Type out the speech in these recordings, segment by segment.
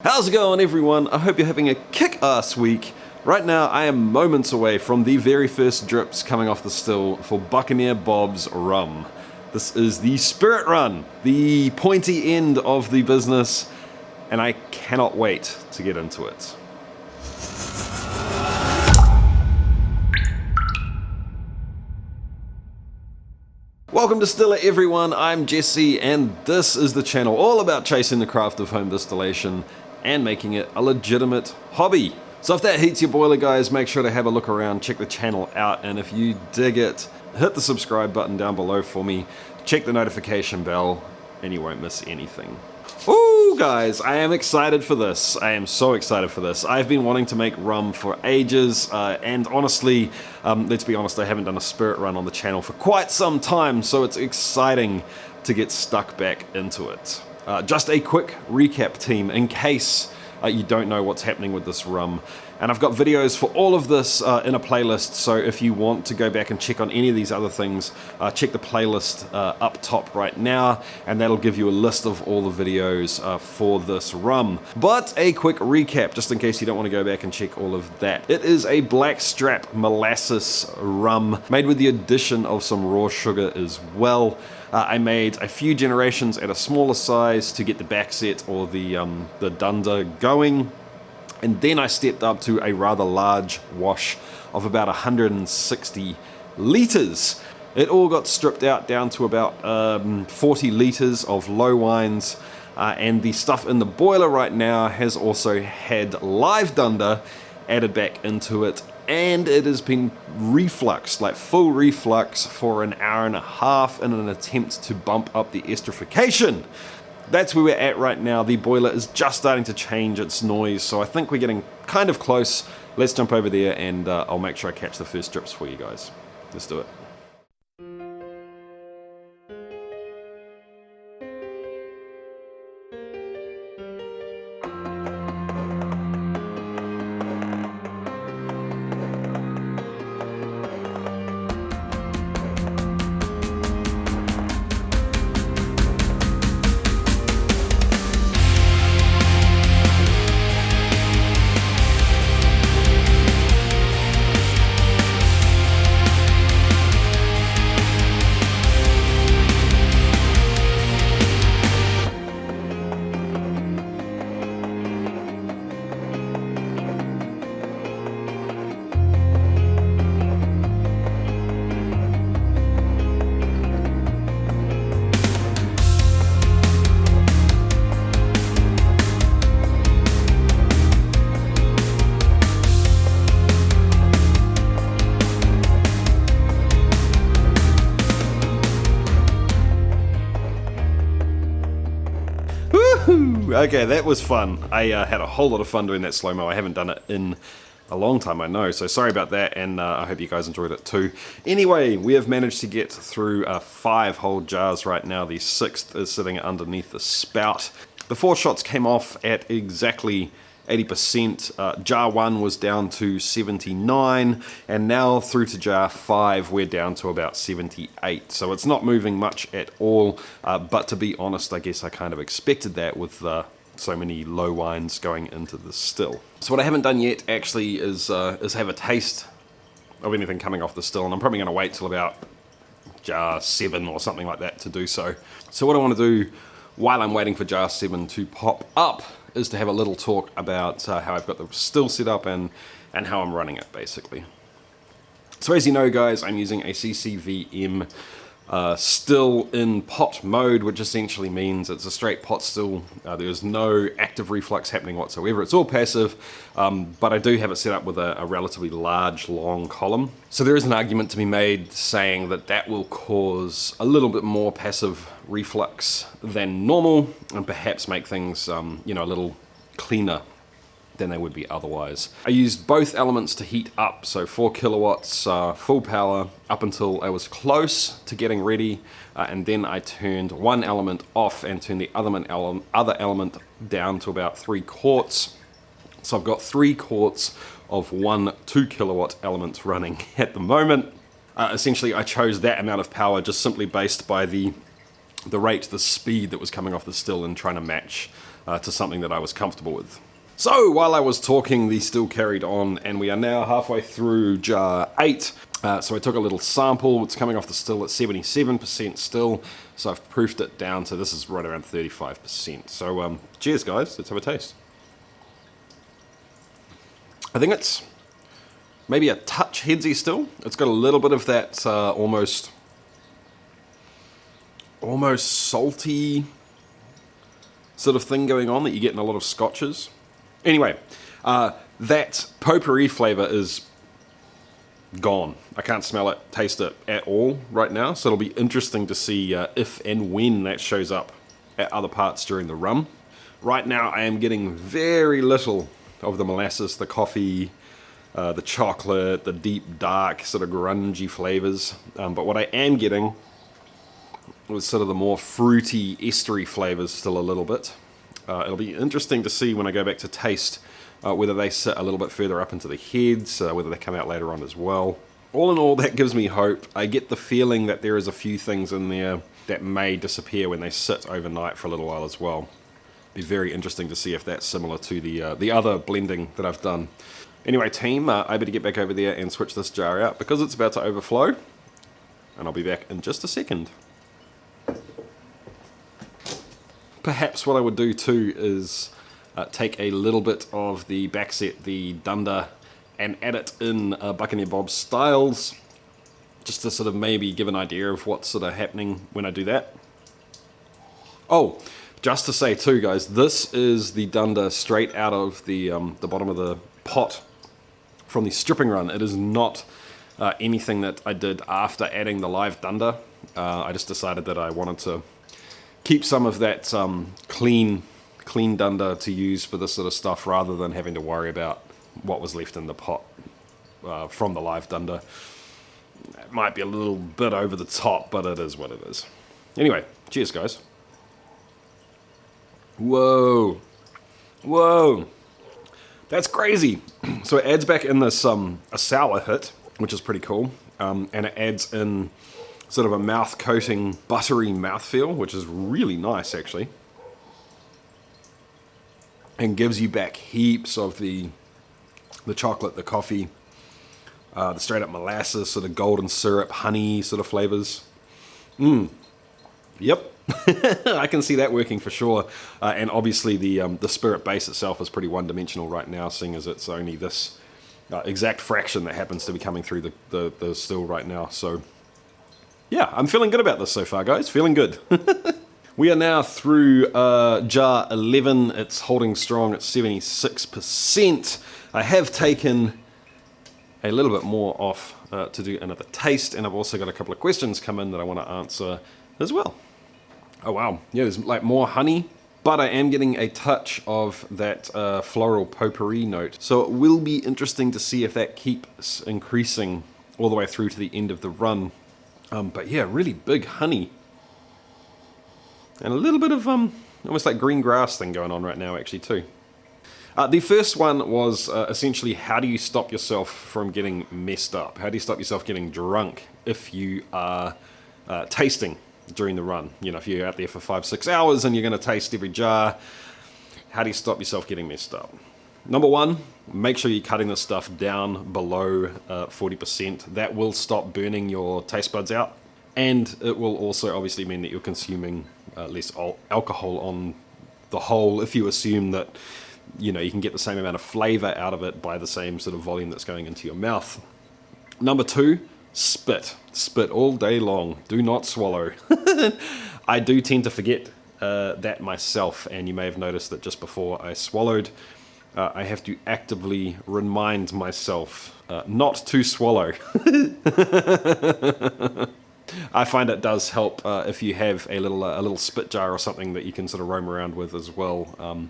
How's it going, everyone? I hope you're having a kick-ass week. Right now I am moments away from the very first drips coming off the still for Buccaneer Bob's rum. This is the spirit run, the pointy end of the business, and I cannot wait to get into it. Welcome to Distiller, everyone. I'm Jesse, and this is the channel all about chasing the craft of home distillation and making it a legitimate hobby. So if that heats your boiler, guys, make sure to have a look around, check the channel out, and if you dig it, hit the subscribe button down below for me, check the notification bell, and you won't miss anything. Ooh, guys, I am excited for this. I am so excited for this. I've been wanting to make rum for ages, and honestly, let's be honest, I haven't done a spirit run on the channel for quite some time, so it's exciting to get stuck back into it. Just a quick recap, team, in case you don't know what's happening with this rum. And I've got videos for all of this in a playlist, so if you want to go back and check on any of these other things, check the playlist up top right now, and that'll give you a list of all the videos for this rum. But a quick recap, just in case you don't want to go back and check all of that. It is a blackstrap molasses rum, made with the addition of some raw sugar as well. I made a few generations at a smaller size to get the back set or the dunder going. And then I stepped up to a rather large wash of about 160 litres. It all got stripped out down to about 40 litres of low wines, and the stuff in the boiler right now has also had live dunder added back into it, and it has been refluxed, like full reflux, for an hour and a half in an attempt to bump up the esterification. That's where we're at right now. The boiler is just starting to change its noise, so I think we're getting kind of close. Let's jump over there and I'll make sure I catch the first drips for you guys. Let's do it. Okay, that was fun. I had a whole lot of fun doing that slow-mo. I haven't done it in a long time, I know, so sorry about that, and I hope you guys enjoyed it too. Anyway, we have managed to get through 5 whole jars right now. The 6th is sitting underneath the spout. The 4 shots came off at exactly 80%. Jar 1 was down to 79, and now through to jar 5 we're down to about 78, so it's not moving much at all, but to be honest, I guess I kind of expected that with so many low wines going into the still. So what I haven't done yet actually is have a taste of anything coming off the still, and I'm probably going to wait till about jar 7 or something like that to do so. So what I want to do while I'm waiting for jar 7 to pop up is to have a little talk about how I've got the still set up and how I'm running it, basically. So as you know, guys, I'm using a CCVM still in pot mode, which essentially means it's a straight pot still. There's no active reflux happening whatsoever. It's all passive, but I do have it set up with a relatively large, long column. So there is an argument to be made saying that that will cause a little bit more passive reflux than normal, and perhaps make things, you know, a little cleaner than they would be otherwise. I used both elements to heat up, so 4 kilowatts full power up until I was close to getting ready, and then I turned one element off and turned the other element down to about 3 quarts. So I've got 3 quarts of one 2 kilowatt element running at the moment. Essentially I chose that amount of power just simply based by the rate, the speed that was coming off the still, and trying to match to something that I was comfortable with. So while I was talking, the still carried on, and we are now halfway through jar 8. So I took a little sample. It's coming off the still at 77% still, so I've proofed it down to this is right around 35%. So cheers guys, let's have a taste. I think it's maybe a touch headsy still. It's got a little bit of that almost salty sort of thing going on that you get in a lot of scotches. Anyway, that potpourri flavor is gone. I can't smell it, taste it at all right now, so it'll be interesting to see if and when that shows up at other parts during the rum. Right now I am getting very little of the molasses, the coffee, the chocolate, the deep dark sort of grungy flavors, but what I am getting was sort of the more fruity estery flavors still a little bit. It'll be interesting to see when I go back to taste whether they sit a little bit further up into the heads, whether they come out later on as well. All in all, that gives me hope. I get the feeling that there is a few things in there that may disappear when they sit overnight for a little while as well. Be very interesting to see if that's similar to the other blending that I've done. Anyway team, I better get back over there and switch this jar out because it's about to overflow, and I'll be back in just a second. Perhaps what I would do too is take a little bit of the back set, the dunder, and add it in Buccaneer Bob styles, just to sort of maybe give an idea of what's sort of happening when I do that. Oh, just to say too guys, this is the dunder straight out of the bottom of the pot from the stripping run. It is not anything that I did after adding the live dunder. I just decided that I wanted to keep some of that clean dunder to use for this sort of stuff rather than having to worry about what was left in the pot from the live dunder. It might be a little bit over the top, but it is what it is. Anyway, cheers guys. Whoa, whoa, that's crazy. So it adds back in this a sour hit, which is pretty cool, and it adds in sort of a mouth-coating, buttery mouthfeel, which is really nice, actually. And gives you back heaps of the chocolate, the coffee, the straight-up molasses, sort of golden syrup, honey sort of flavors. Yep, I can see that working for sure. And obviously the spirit base itself is pretty one-dimensional right now, seeing as it's only this exact fraction that happens to be coming through the still right now. So yeah, I'm feeling good about this so far, guys. Feeling good. We are now through jar 11. It's holding strong at 76%. I have taken a little bit more off to do another taste, and I've also got a couple of questions come in that I want to answer as well. Oh wow, yeah, there's like more honey, but I am getting a touch of that floral potpourri note. So it will be interesting to see if that keeps increasing all the way through to the end of the run. But yeah, really big honey. And a little bit of almost like green grass thing going on right now actually too. The first one was essentially, how do you stop yourself from getting messed up? How do you stop yourself getting drunk if you are tasting during the run? You know, if you're out there for 5-6 hours and you're going to taste every jar, how do you stop yourself getting messed up? Number one, make sure you're cutting this stuff down below 40%. That will stop burning your taste buds out, and it will also obviously mean that you're consuming less alcohol on the whole, if you assume that, you know, you can get the same amount of flavor out of it by the same sort of volume that's going into your mouth. Number two, spit. Spit all day long. Do not swallow. I do tend to forget that myself, and you may have noticed that just before I swallowed, I have to actively remind myself not to swallow. I find it does help if you have a little spit jar or something that you can sort of roam around with as well,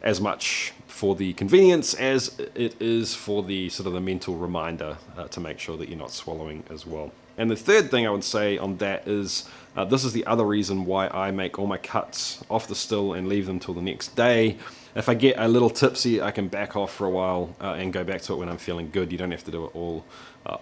as much for the convenience as it is for the sort of the mental reminder to make sure that you're not swallowing as well. And the third thing I would say on that is this is the other reason why I make all my cuts off the still and leave them till the next day. If I get a little tipsy, I can back off for a while and go back to it when I'm feeling good. You don't have to do it all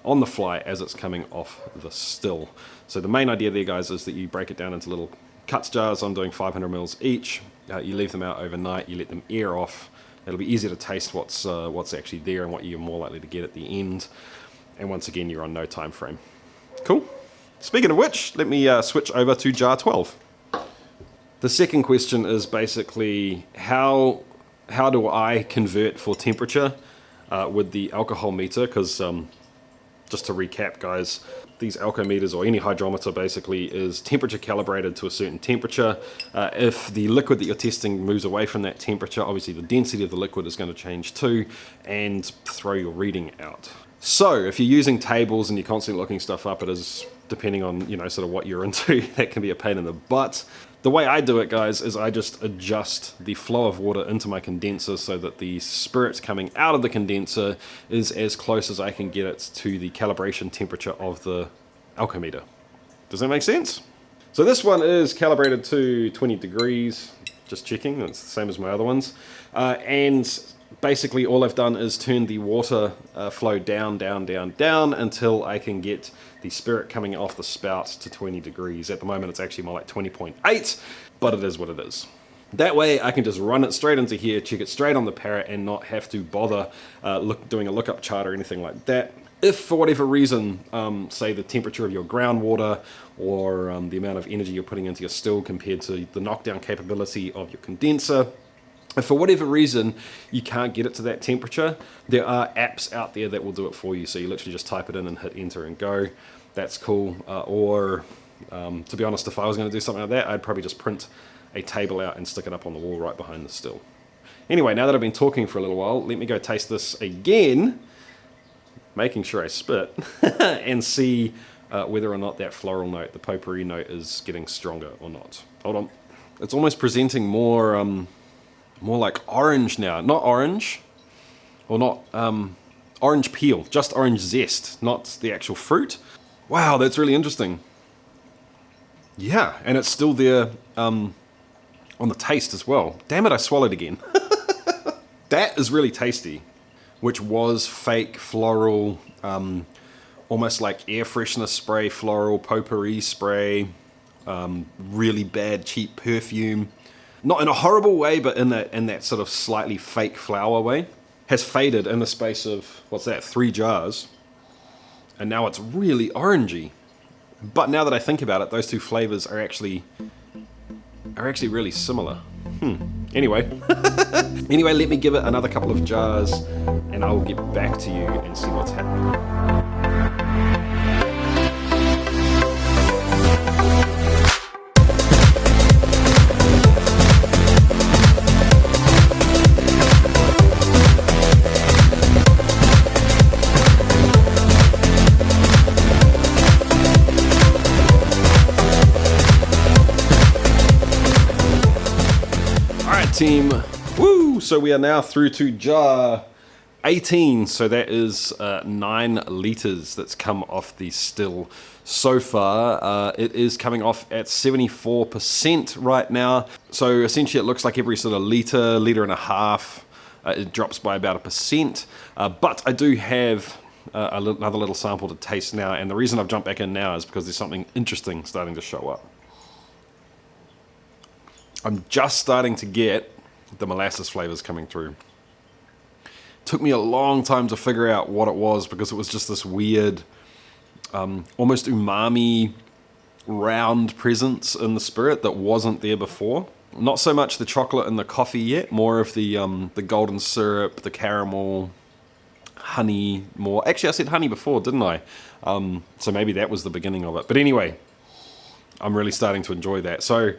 on the fly as it's coming off the still. So the main idea there, guys, is that you break it down into little cuts jars. I'm doing 500 mils each. you leave them out overnight, you let them air off. It'll be easier to taste what's actually there and what you're more likely to get at the end. And once again, you're on no time frame. Cool. Speaking of which, let me switch over to jar 12. The second question is basically how do I convert for temperature with the alcohol meter? Because just to recap, guys, these alcometers or any hydrometer basically is temperature calibrated to a certain temperature. If the liquid that you're testing moves away from that temperature, obviously the density of the liquid is going to change too and throw your reading out. So if you're using tables and you're constantly looking stuff up, it is, depending on, you know, sort of what you're into, that can be a pain in the butt. The way I do it, guys, is I just adjust the flow of water into my condenser so that the spirit coming out of the condenser is as close as I can get it to the calibration temperature of the alcometer. Does that make sense? So this one is calibrated to 20 degrees, just checking, it's the same as my other ones. And basically all I've done is turn the water flow down until I can get the spirit coming off the spout to 20 degrees. At the moment it's actually more like 20.8, but it is what it is. That way I can just run it straight into here, check it straight on the parrot and not have to bother doing a lookup chart or anything like that. If for whatever reason, say the temperature of your groundwater or the amount of energy you're putting into your still compared to the knockdown capability of your condenser, if for whatever reason you can't get it to that temperature, there are apps out there that will do it for you. So you literally just type it in and hit enter and go. That's cool. To be honest, if I was going to do something like that, I'd probably just print a table out and stick it up on the wall right behind the still. Anyway, now that I've been talking for a little while, let me go taste this again, making sure I spit, and see whether or not that floral note, the potpourri note, is getting stronger or not. Hold on. It's almost presenting more like orange now. Not orange, or not orange peel, just orange zest, not the actual fruit. Wow, that's really interesting. Yeah, and it's still there on the taste as well. Damn it, I swallowed again. That is really tasty, which was fake floral, almost like air freshener spray, floral potpourri spray, really bad cheap perfume. Not in a horrible way, but in that sort of slightly fake flower way. Has faded in the space of, what's that, 3 jars. And now it's really orangey. But now that I think about it, those two flavors are actually really similar. Anyway. Anyway, let me give it another couple of jars and I will get back to you and see what's happening. Team, woo! So we are now through to jar 18, so that is 9 litres that's come off the still so far. It is coming off at 74% right now, so essentially it looks like every sort of litre and a half, it drops by about 1%, but I do have another little sample to taste now, and the reason I've jumped back in now is because there's something interesting starting to show up. I'm just starting to get the molasses flavors coming through. Took me a long time to figure out what it was because it was just this weird, almost umami, round presence in the spirit that wasn't there before. Not so much the chocolate and the coffee yet, more of the golden syrup, the caramel, honey, more. Actually, I said honey before, didn't I? So maybe that was the beginning of it. But anyway, I'm really starting to enjoy that. So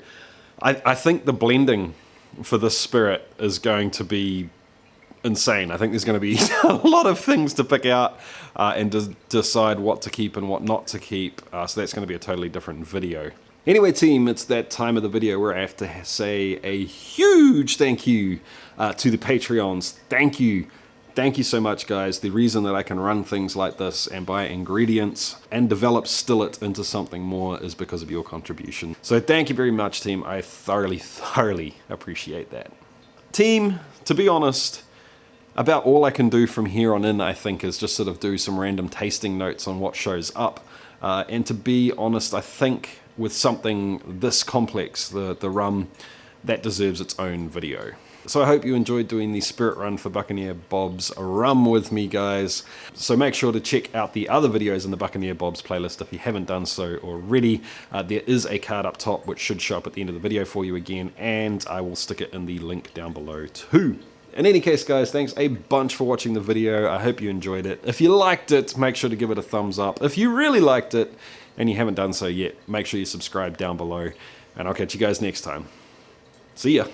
I think the blending for this spirit is going to be insane. I think there's going to be a lot of things to pick out and decide what to keep and what not to keep. So that's going to be a totally different video. Anyway, team, it's that time of the video where I have to say a huge thank you to the Patreons. Thank you. Thank you so much, guys. The reason that I can run things like this and buy ingredients and develop Stillit into something more is because of your contribution. So thank you very much, team. I thoroughly appreciate that. Team, to be honest, about all I can do from here on in, I think, is just sort of do some random tasting notes on what shows up. And to be honest, I think with something this complex, the rum, that deserves its own video. So I hope you enjoyed doing the spirit run for Buccaneer Bob's rum with me, guys. So make sure to check out the other videos in the Buccaneer Bob's playlist if you haven't done so already. There is a card up top which should show up at the end of the video for you again, and I will stick it in the link down below too. In any case, guys, thanks a bunch for watching the video. I hope you enjoyed it. If you liked it, make sure to give it a thumbs up. If you really liked it and you haven't done so yet, make sure you subscribe down below, and I'll catch you guys next time. See ya.